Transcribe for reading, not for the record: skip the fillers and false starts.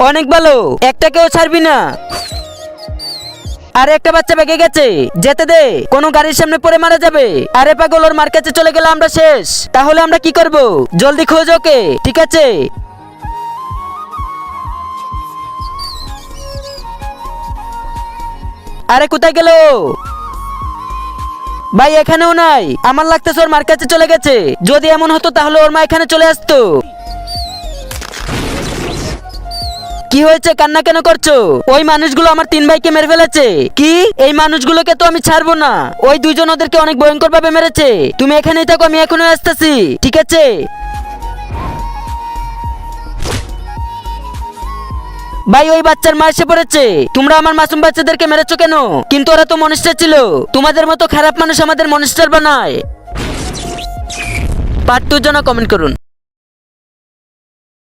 অনেক ভালো, একটাকেও ছাড়বি না। আরে একটা বাচ্চা বেঁকে গেছে, যেতে দে, কোনো গাড়ির সামনে পড়ে মারা যাবে। আরে পাগল, ওর মার কাছে চলে গেলে আমরা শেষ। তাহলে আমরা কি করব? জলদি খোঁজ ওকে। ঠিক আছে। আরে কোথায় গেল? ভাই এখানেও নাই, আমার লাগতেছে ওর মার কাছে চলে গেছে। যদি এমন হতো তাহলে ওর মা এখানে চলে আসতো। কি হয়েছে, কান্না কেন করছো? ওই মানুষগুলো আমার 3 ভাইকে মেরে ফেলেছে। কি? এই মানুষগুলোকে তো আমি ছাড়বো না। ওই দুইজন ওদেরকে অনেক ভয়ঙ্কর ভাবে মেরেছে। তুমি এখানেই থাকো, আমি এখনই আসতেছি। ঠিক আছে। ভাই ওই বাচ্চার মা এসে পড়েছে। তোমরা আমার মাসুম বাচ্চাদেরকে মেরেছো কেন? কিন্তু ওরা তো মনস্টার ছিল। তোমাদের মতো খারাপ মানুষ আমাদের মনস্টার বানায়। পার্ট 2 জন্য কমেন্ট করুন।